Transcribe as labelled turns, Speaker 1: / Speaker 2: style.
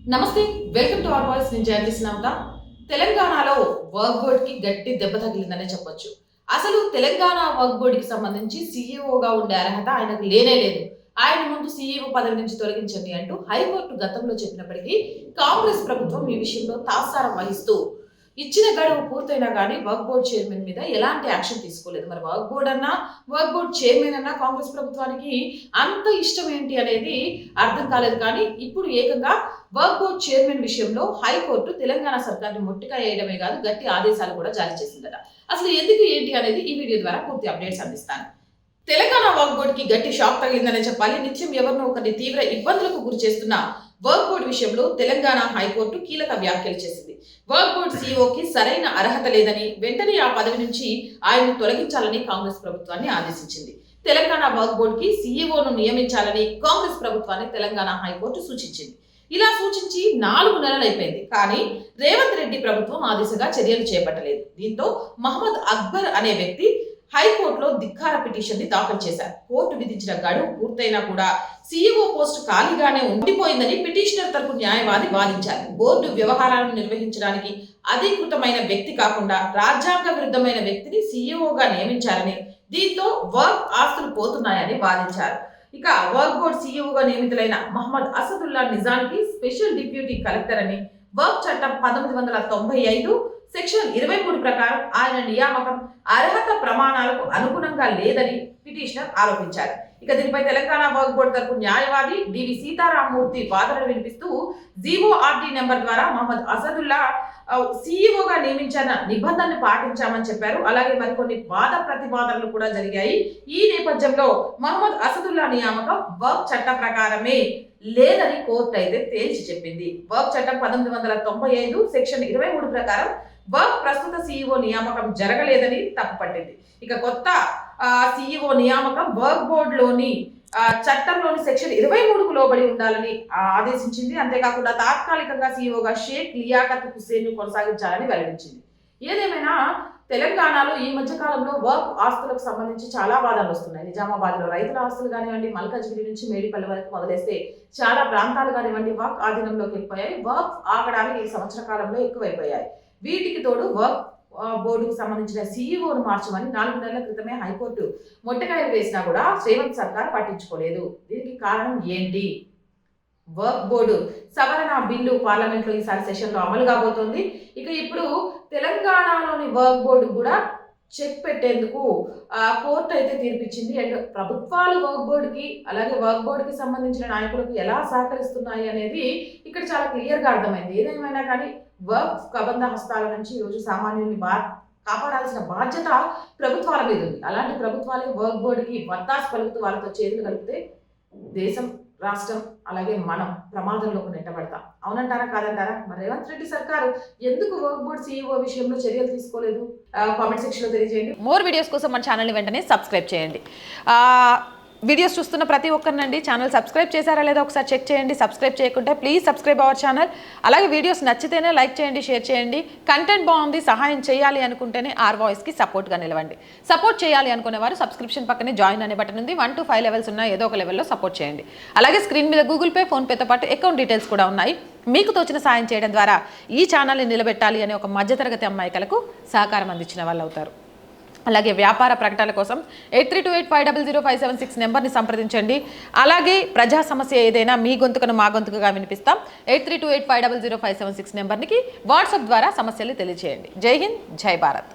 Speaker 1: నమస్తే, welcome to our voice. నేను journalist నవత. తెలంగాణలో వర్క్ బోర్డ్ కి గట్టి దెబ్బ తగిలిందనే చెప్పొచ్చు. అసలు తెలంగాణ వర్క్ బోర్డ్ కి సంబంధించి సీఈఓగా ఉండే అర్హత ఆయనకు లేనే లేదు. ఆయన ముందు సీఈఓ పదవి నుంచి తొలగించండి అంటూ హైకోర్టు గతంలో చెప్పినప్పటికీ కాంగ్రెస్ ప్రభుత్వం ఈ విషయంలో తాత్సారం వహిస్తూ ఇచ్చిన గడువు పూర్తయినా కానీ వర్క్ బోర్డ్ చైర్మన్ మీద ఎలాంటి యాక్షన్ తీసుకోలేదు. మరి వర్క్ బోర్డ్ అన్నా, వర్క్ బోర్డ్ చైర్మన్ అన్నా కాంగ్రెస్ ప్రభుత్వానికి అంత ఇష్టం ఏంటి అనేది అర్థం కాలేదు. కానీ ఇప్పుడు ఏకంగా వర్క్ బోర్డ్ చైర్మన్ విషయంలో హైకోర్టు తెలంగాణ సర్కార్ని ముట్టిగా వేయడమే కాదు, గట్టి ఆదేశాలు కూడా జారీ చేసిందట. అసలు ఎందుకు ఏంటి అనేది ఈ వీడియో ద్వారా పూర్తి అప్డేట్స్ అందిస్తాను. తెలంగాణ వర్క్ బోర్డ్ కి గట్టి షాక్ తగిలిందనే చెప్పాలి. నిత్యం ఎవరినో ఒకరిని తీవ్ర ఇబ్బందులకు గురి చేస్తున్న వర్క్ బోర్డు విషయంలో తెలంగాణ హైకోర్టు కీలక వ్యాఖ్యలు చేసింది. వర్క్ బోర్డు సీఈఓకి సరైన అర్హత లేదని, వెంటనే ఆ పదవి నుంచి ఆయన్ను తొలగించాలని కాంగ్రెస్ ప్రభుత్వాన్ని ఆదేశించింది. తెలంగాణ వర్క్ బోర్డు కి సీఈఓను నియమించాలని కాంగ్రెస్ ప్రభుత్వాన్ని తెలంగాణ హైకోర్టు సూచించింది. ఇలా సూచించి 4 నెలలు అయిపోయింది. కానీ రేవంత్ రెడ్డి ప్రభుత్వం ఆ దిశగా చర్యలు చేపట్టలేదు. దీంతో మహమ్మద్ అక్బర్ అనే వ్యక్తి హైకోర్టులో ధిక్కార పిటిషన్ ని దాఖలు చేశారు. కోర్టు విధించిన గడువు పూర్తయినా కూడా సీఈఓ పోస్టు ఖాళీగానే ఉండిపోయిందని పిటిషనర్ తరపు న్యాయవాది వాదించారు. బోర్డు వ్యవహారాలను నిర్వహించడానికి అధికృతమైన వ్యక్తి కాకుండా రాజ్యాంగ విరుద్ధమైన వ్యక్తిని సీఈఓగా నియమించారని, దీంతో వర్క్ ఆస్తులు పోతున్నాయని వాదించారు. ఇక వర్క్ బోర్డు సీఈఓగా నియమితులైన మహమ్మద్ అసదుల్లా నిజానికి స్పెషల్ డిప్యూటీ కలెక్టర్ అని, వర్క్ చట్టం 1995 సెక్షన్ 23 ప్రకారం ఆయన నియామకం అర్హత ప్రమాణాలకు అనుగుణంగా లేదని పిటిషనర్ ఆరోపించారు. ఇక దీనిపై తెలంగాణ వర్క్ బోర్డు తరపు న్యాయవాది డివి సీతారామమూర్తి వాదనలు వినిపిస్తూ జీఓఆర్డీ నెంబర్ ద్వారా మహమ్మద్ అసదుల్లా సీఈఓగా నియమించిన నిబంధనలు పాటించామని చెప్పారు. అలాగే మరికొన్ని వాద ప్రతివాదనలు కూడా జరిగాయి. ఈ నేపథ్యంలో మహమ్మద్ అసదుల్లా నియామకం వర్క్ చట్ట ప్రకారమే లేదని కోర్టు అయితే తేల్చి చెప్పింది. వర్క్ చట్టం 1995 సెక్షన్ 23 ప్రకారం వర్క్ ప్రస్తుత సీఈఓ నియామకం జరగలేదని తప్పుపట్టింది. ఇక కొత్త సీఈఓ నియామకం వర్క్ బోర్డులోని చట్టంలోని సెక్షన్ 23కు లోబడి ఉండాలని ఆదేశించింది. అంతేకాకుండా తాత్కాలికంగా సీఈఓగా షేక్ లియాఖత్ హుస్సేన్ ను కొనసాగించాలని వెల్లడించింది. ఏదేమైనా తెలంగాణలో ఈ మధ్య కాలంలో వర్క్ ఆస్తులకు సంబంధించి చాలా వాదనలు వస్తున్నాయి. నిజామాబాద్ లో రైతుల ఆస్తులు కానివ్వండి, మల్కాజ్గిరి నుంచి మేడిపల్లి వరకు మొదలేస్తే చాలా ప్రాంతాలు కానివ్వండి వర్క్ ఆధీనంలోకి వెళ్ళిపోయాయి. వర్క్ ఆగడానికి ఈ సంవత్సర కాలంలో ఎక్కువైపోయాయి. వీటికి తోడు వర్క్ బోర్డుకు సంబంధించిన సీఈఓను మార్చమని 4 నెలల క్రితమే హైకోర్టు మొట్టకాయలు వేసినా కూడా రేవంత్ సర్కార్ పట్టించుకోలేదు. దీనికి కారణం ఏంటి? వర్క్ బోర్డు సవరణ బిల్లు పార్లమెంట్ లో ఈసారి సెషన్ లో అమలు కాబోతోంది. ఇక ఇప్పుడు తెలంగాణలోని వర్క్ బోర్డు కూడా చెక్ పెట్టేందుకు కోర్టు అయితే తీర్పిచ్చింది. అండ్ ప్రభుత్వాలు వర్క్ బోర్డుకి, అలాగే వర్క్ బోర్డుకి సంబంధించిన నాయకులకు ఎలా సహకరిస్తున్నాయి అనేది ఇక్కడ చాలా క్లియర్ గా అర్థమైంది. ఏదేమైనా కానీ వర్క్ కబంధ హస్తాల నుంచి ఈరోజు సామాన్యుల్ని కాపాడాల్సిన బాధ్యత ప్రభుత్వాల మీద ఉంది. అలాంటి ప్రభుత్వాలే వర్క్ బోర్డుకి వత్తాసు పలుకుతూ వాళ్ళతో చేతులు కలిపితే దేశం, రాష్ట్రం, అలాగే మనం ప్రమాదంలోకి నెట్టబడతాం. అవునంటారా, కాదంటారా? మరి రేవంత్ రెడ్డి సర్కారు ఎందుకు వర్క్ బోర్డ్ సీఈఓ విషయంలో చర్యలు తీసుకోలేదు? కామెంట్ సెక్షన్ లో తెలియజేయండి.
Speaker 2: మోర్ వీడియోస్ కోసం మన ఛానల్ని వెంటనే సబ్స్క్రైబ్ చేయండి. వీడియోస్ చూస్తున్న ప్రతి ఒక్కరినండి ఛానల్ సబ్స్క్రైబ్ చేశారా లేదా ఒకసారి చెక్ చేయండి. సబ్స్క్రైబ్ చేయకుంటే ప్లీజ్ సబ్స్క్రైబ్ అవర్ ఛానల్. అలాగే వీడియోస్ నచ్చితేనే లైక్ చేయండి, షేర్ చేయండి. కంటెంట్ బాగుంది, సహాయం చేయాలి అనుకుంటేనే ఆర్ వాయిస్కి సపోర్ట్గా నిలవండి. సపోర్ట్ చేయాలి అనుకునేవారు సబ్స్క్రిప్షన్ పక్కనే జాయిన్ అనే బటన్ ఉంది. 1 to 5 లెవెల్స్ ఉన్నాయి, ఏదో ఒక లెవెల్లో సపోర్ట్ చేయండి. అలాగే స్క్రీన్ మీద గూగుల్ పే, ఫోన్పేతో పాటు అకౌంట్ డీటెయిల్స్ కూడా ఉన్నాయి. మీకు తోచిన సాయం చేయడం ద్వారా ఈ ఛానల్ని నిలబెట్టాలి అనే ఒక మధ్యతరగతి అమ్మాయికలకు సహకారం అందించిన వాళ్ళు అవుతారు. అలాగే వ్యాపార ప్రకటనల కోసం 8328500576 నెంబర్ని సంప్రదించండి. అలాగే ప్రజా సమస్య ఏదైనా మీ గొంతుకను మా గొంతుకగా వినిపిస్తాం. 8328500576 నెంబర్కి వాట్సాప్ ద్వారా సమస్యలు తెలియజేయండి. జై హింద్, జై భారత్.